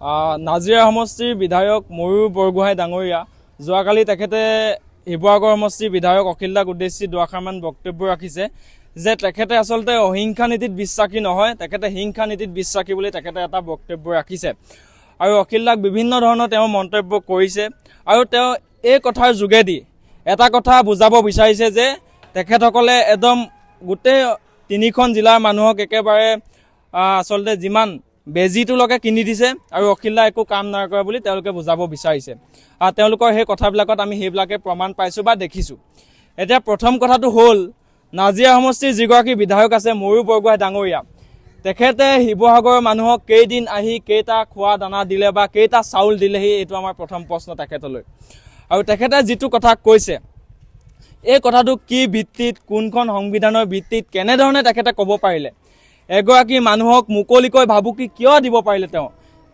নাজিৰা সমষ্টিৰ বিধায়ক ময়ূৰ বৰগোহাঁই ডাঙৰীয়া যোৱাকালি তেখেতে শিৱসাগৰ সমষ্টিৰ বিধায়ক অখিল দাক উদ্দেশ্যি দুআষাৰমান বক্তব্য ৰাখিছে যে তেখেতে আচলতে অহিংসা নীতিত বিশ্বাসী নহয়, তেখেতে হিংসা নীতিত বিশ্বাসী বুলি তেখেতে এটা বক্তব্য ৰাখিছে। আৰু অখিল দাক বিভিন্ন ধৰণৰ তেওঁ মন্তব্য কৰিছে আৰু তেওঁ এই কথাৰ যোগেদি এটা কথা বুজাব বিচাৰিছে যে তেখেতসকলে একদম গোটেই 3খন জিলাৰ মানুহক একেবাৰে আচলতে যিমান বেজীটোলৈকে কিনি দিছে আৰু অখিল দা একো কাম নাই কৰা বুলি তেওঁলোকে বুজাব বিচাৰিছে। তেওঁলোকৰ সেই কথাবিলাকত আমি সেইবিলাকে প্ৰমাণ পাইছোঁ বা দেখিছোঁ। এতিয়া প্ৰথম কথাটো হ'ল নাজিৰা সমষ্টিৰ যিগৰাকী বিধায়ক আছে ময়ূৰ বৰগোহাঁই ডাঙৰীয়া, তেখেতে শিৱসাগৰৰ মানুহক কেইদিন আহি কেইটা খোৱা দানা দিলে বা কেইটা চাউল দিলেহি, এইটো আমাৰ প্ৰথম প্ৰশ্ন তেখেতলৈ। আৰু তেখেতে যিটো কথা কৈছে এই কথাটো কি ভিত্তিত, কোনখন সংবিধানৰ ভিত্তিত, কেনেধৰণে তেখেতে ক'ব পাৰিলে, এগৰাকী মানুহক মুকলিকৈ ভাবুকি কিয় দিব পাৰিলে,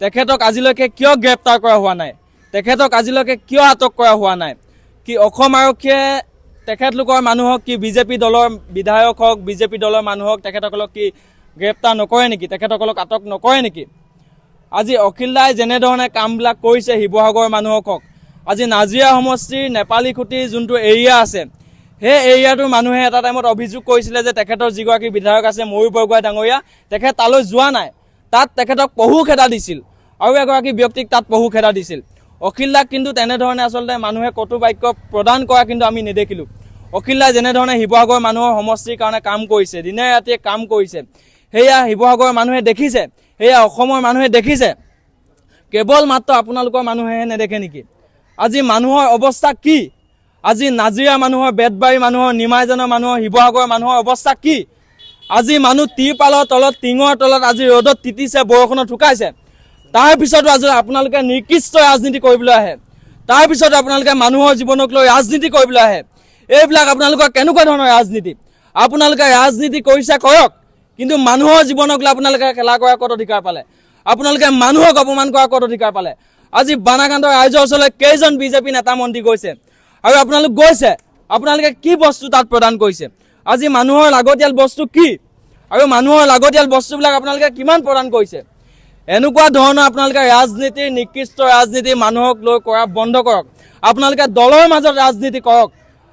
তেখেতক আজিলৈকে কিয় গ্ৰেপ্তাৰ কৰা হোৱা নাই, তেখেতক আজিলৈকে কিয় আটক কৰা হোৱা নাই, কি অসম আৰক্ষীয়ে তেখেতলোকৰ মানুহক কি বিজেপি দলৰ বিধায়ক হওক বিজেপি দলৰ মানুহক তেখেতসকলক কি গ্ৰেপ্তাৰ নকৰে নেকি, তেখেতসকলক আটক নকৰে নেকি? আজি অখিল দাই যেনেধৰণে কামবিলাক কৰিছে শিৱসাগৰৰ মানুহক, আজি নাজিৰা সমষ্টিৰ নেপালী খুঁটিৰ যোনটো এৰিয়া আছে সেই এৰিয়াটোৰ মানুহে এটা টাইমত অভিযোগ কৰিছিলে যে তেখেতৰ যিগৰাকী বিধায়ক আছে ময়ূৰ বৰগোহাঁই ডাঙৰীয়া তেখেত তালৈ যোৱা নাই, তাত তেখেতক পহু খেদা দিছিল আৰু এগৰাকী ব্যক্তিক তাত পহু খেদা দিছিল। অখিল দাক কিন্তু তেনেধৰণে আচলতে মানুহে কটু বাক্য প্ৰদান কৰা কিন্তু আমি নেদেখিলোঁ। অখিল দাই যেনেধৰণে শিৱসাগৰৰ মানুহৰ সমষ্টিৰ কাৰণে কাম কৰিছে, দিনে ৰাতিয়ে কাম কৰিছে, সেয়া শিৱসাগৰৰ মানুহে দেখিছে, সেয়া অসমৰ মানুহে দেখিছে। কেৱল মাত্ৰ আপোনালোকৰ মানুহেহে নেদেখে নেকি? আজি মানুহৰ অৱস্থা কি? আজি নাজিৰা মানুহৰ, বেতবাৰী মানুহৰ, নিমাইজানৰ মানুহৰ, শিৱসাগৰৰ মানুহৰ অৱস্থা কি? আজি মানুহ তিৰপালৰ তলত, টিঙৰ তলত আজি ৰ'দত তিতিছে, বৰষুণত শুকাইছে। তাৰপিছতো আজি আপোনালোকে নিকৃষ্ট ৰাজনীতি কৰিবলৈ আহে, তাৰপিছত আপোনালোকে মানুহৰ জীৱনক লৈ ৰাজনীতি কৰিবলৈ আহে। এইবিলাক আপোনালোকৰ কেনেকুৱা ধৰণৰ ৰাজনীতি? আপোনালোকে ৰাজনীতি কৰিছে কৰক, কিন্তু মানুহৰ জীৱনক লৈ আপোনালোকে খেলা কৰা ক'ত অধিকাৰ পালে? আপোনালোকে মানুহক অপমান কৰা ক'ত অধিকাৰ পালে? আজি বানাকাণ্ডৰ ৰাইজৰ ওচৰলৈ কেইজন বিজেপি নেতা মন্ত্ৰী গৈছে আৰু আপোনালোক গৈছে, আপোনালোকে কি বস্তু তাত প্ৰদান কৰিছে? আজি মানুহৰ লাগতিয়াল বস্তু কি আৰু মানুহৰ লাগতিয়াল বস্তুবিলাক আপোনালোকে কিমান প্ৰদান কৰিছে? এনেকুৱা ধৰণৰ আপোনালোকে ৰাজনীতিৰ, নিকৃষ্ট ৰাজনীতি মানুহক লৈ কৰা বন্ধ কৰক। আপোনালোকে দলৰ মাজত ৰাজনীতি কৰক,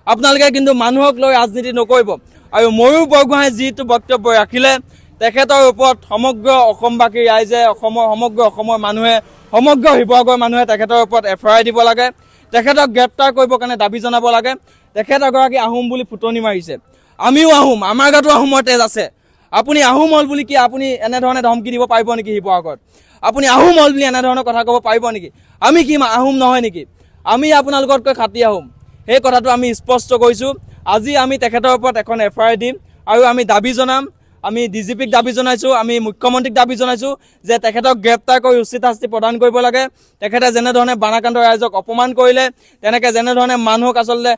আপোনালোকে কিন্তু মানুহক লৈ ৰাজনীতি নকৰিব। আৰু ময়ূৰ বৰগোহাঁই যিটো বক্তব্য ৰাখিলে, তেখেতৰ ওপৰত সমগ্ৰ অসমবাসী ৰাইজে, সমগ্ৰ অসমৰ মানুহে, সমগ্ৰ শিৱসাগৰৰ মানুহে তেখেতৰ ওপৰত FIR দিব লাগে, তেখেতক গ্ৰেপ্তাৰ কৰিবৰ কাৰণে দাবী জনাব লাগে। তেখেত এগৰাকী আহোম বুলি ফুটনি মাৰিছে, আমিও আহোম, আমাৰ গাতো আহোমৰ তেজ আছে। আপুনি আহোম হল বুলি কি আপুনি এনেধৰণে ধমকি দিব পাৰিব নেকি? শিৱসাগৰত আপুনি আহোম হল বুলি এনেধৰণৰ কথা ক'ব পাৰিব নেকি? আমি কি আহোম নহয় নেকি? আমি আপোনালোকতকৈ খাতি আহোম, সেই কথাটো আমি স্পষ্ট কৰিছোঁ। আজি আমি তেখেতৰ ওপৰত এখন FIR দিম আৰু আমি দাবী জনাম, আমি DGPক দাবী জনাইছোঁ, আমি মুখ্যমন্ত্ৰীক দাবী জনাইছোঁ যে তেখেতক গ্ৰেপ্তাৰ কৰি উচিত শাস্তি প্ৰদান কৰিব লাগে। তেখেতে যেনেধৰণে বানাকাণ্ডৰ ৰাইজক অপমান কৰিলে, তেনেকৈ যেনেধৰণে মানুহক আচলতে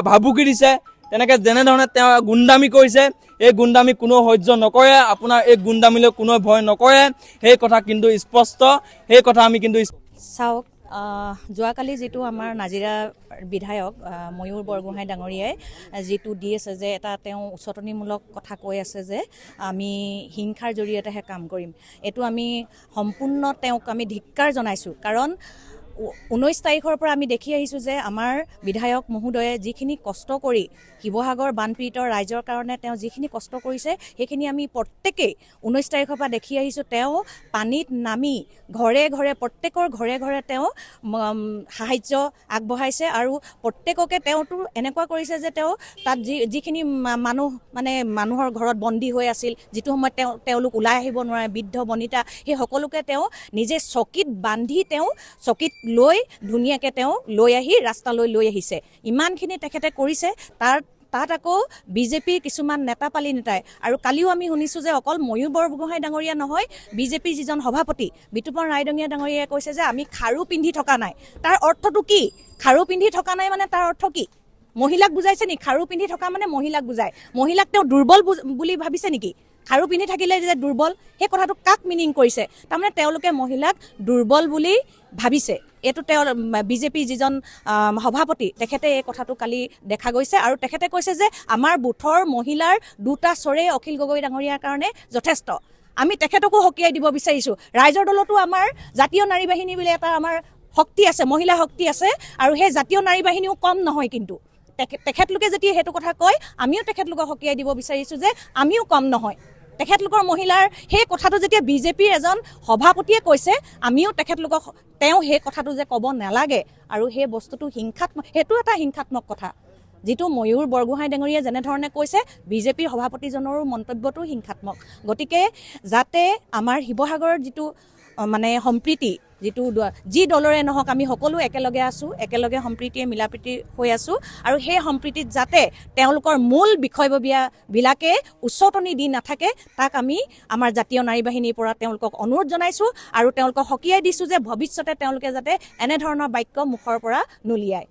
ভাবুকি দিছে, তেনেকৈ যেনেধৰণে তেওঁ গুণ্ডামি কৰিছে, এই গুণ্ডামি কোনো সহ্য নকৰে, আপোনাৰ এই গুণ্ডামিলৈ কোনো ভয় নকৰে, সেই কথা কিন্তু স্পষ্ট। সেই কথা আমি কিন্তু চাওক, যোৱাকালি যিটো আমাৰ নাজিৰা বিধায়ক ময়ূৰ বৰগোহাঁই ডাঙৰীয়াই যিটো দি আছে যে এটা তেওঁ উচতনিমূলক কথা কৈ আছে যে আমি হিংসাৰ জৰিয়তেহে কাম কৰিম, এইটো আমি সম্পূৰ্ণ তেওঁক আমি ধিক্কাৰ জনাইছোঁ। কাৰণ 19 তাৰিখৰ পৰা আমি দেখি আহিছোঁ যে আমাৰ বিধায়ক মহোদয়ে যিখিনি কষ্ট কৰি শিৱসাগৰ বানপীড়িত ৰাইজৰ কাৰণে তেওঁ যিখিনি কষ্ট কৰিছে, সেইখিনি আমি প্ৰত্যেকেই 19 তাৰিখৰ পৰা দেখি আহিছোঁ। তেওঁ পানীত নামি ঘৰে ঘৰে, প্ৰত্যেকৰ ঘৰে ঘৰে তেওঁ সাহাৰ্য আগবঢ়াইছে আৰু প্ৰত্যেককে তেওঁতো এনেকুৱা কৰিছে যে তেওঁ তাত যিখিনি মানুহ মানে মানুহৰ ঘৰত বন্দী হৈ আছিল, যিটো সময়ত তেওঁলোক ওলাই আহিব নোৱাৰে, বৃদ্ধ বনিতা, সেই সকলোকে তেওঁ নিজে চকীত বান্ধি তেওঁ চকীত লৈ ধুনীয়াকৈ তেওঁ লৈ আহি ৰাস্তালৈ লৈ আহিছে। ইমানখিনি তেখেতে কৰিছে। তাত আকৌ বিজেপিৰ কিছুমান নেতাপালি নেতাই, আৰু কালিও আমি শুনিছোঁ যে অকল ময়ূৰ বৰগোহাঁই ডাঙৰীয়া নহয়, বিজেপিৰ যিজন সভাপতি বিতুপন ৰায়দঙীয়া ডাঙৰীয়াই কৈছে যে আমি খাৰু পিন্ধি থকা নাই। তাৰ অৰ্থটো কি? খাৰু পিন্ধি থকা নাই মানে তাৰ অৰ্থ কি? মহিলাক বুজাইছে নেকি? খাৰু পিন্ধি থকা মানে মহিলাক বুজায়। মহিলাক তেওঁ দুৰ্বল বুলি ভাবিছে নেকি? খাৰু পিন্ধি থাকিলে যে দুৰ্বল, সেই কথাটো কাক মিনিং কৰিছে? তাৰমানে তেওঁলোকে মহিলাক দুৰ্বল বুলি ভাবিছে। এইটো তেওঁ বিজেপি যিজন সভাপতি তেখেতে এই কথাটো কালি দেখা গৈছে আৰু তেখেতে কৈছে যে আমাৰ বুথৰ মহিলাৰ 2টা চৰে অখিল গগৈ ডাঙৰীয়াৰ কাৰণে যথেষ্ট। আমি তেখেতকো সকীয়াই দিব বিচাৰিছোঁ। ৰাইজৰ দলতো আমাৰ জাতীয় নাৰী বাহিনী বুলি এটা আমাৰ শক্তি আছে, মহিলা শক্তি আছে, আৰু সেই জাতীয় নাৰী বাহিনীও কম নহয়। কিন্তু তেখেতলোকে যেতিয়া সেইটো কথা কয়, আমিও তেখেতলোকক সকীয়াই দিব বিচাৰিছোঁ যে আমিও কম নহয়। তেখেতলোকৰ মহিলাৰ সেই কথাটো যেতিয়া বিজেপিৰ এজন সভাপতিয়ে কৈছে, আমিও তেখেতলোকক তেওঁ সেই কথাটো যে ক'ব নালাগে, আৰু সেই বস্তুটো হিংসাত্মক, সেইটো এটা হিংসাত্মক কথা। যিটো ময়ূৰ বৰগোহাঁই ডাঙৰীয়াই যেনেধৰণে কৈছে, বিজেপিৰ সভাপতিজনৰো মন্তব্যটো হিংসাত্মক। গতিকে যাতে আমাৰ শিৱসাগৰৰ যিটো মানে সম্প্ৰীতি, যিটো যি দলৰে নহওক আমি সকলো একেলগে আছোঁ, একেলগে সম্প্ৰীতিয়ে মিলাপ্ৰীতি হৈ আছোঁ, আৰু সেই সম্প্ৰীতিত যাতে তেওঁলোকৰ মূল বিষয়ববীয়াবিলাকে উচতনি দি নাথাকে, তাক আমি আমাৰ জাতীয় নাৰী বাহিনীৰ পৰা তেওঁলোকক অনুৰোধ জনাইছোঁ, আৰু তেওঁলোকক সকীয়াই দিছোঁ যে ভৱিষ্যতে তেওঁলোকে যাতে এনেধৰণৰ বাক্য মুখৰ পৰা নুলিয়ায়।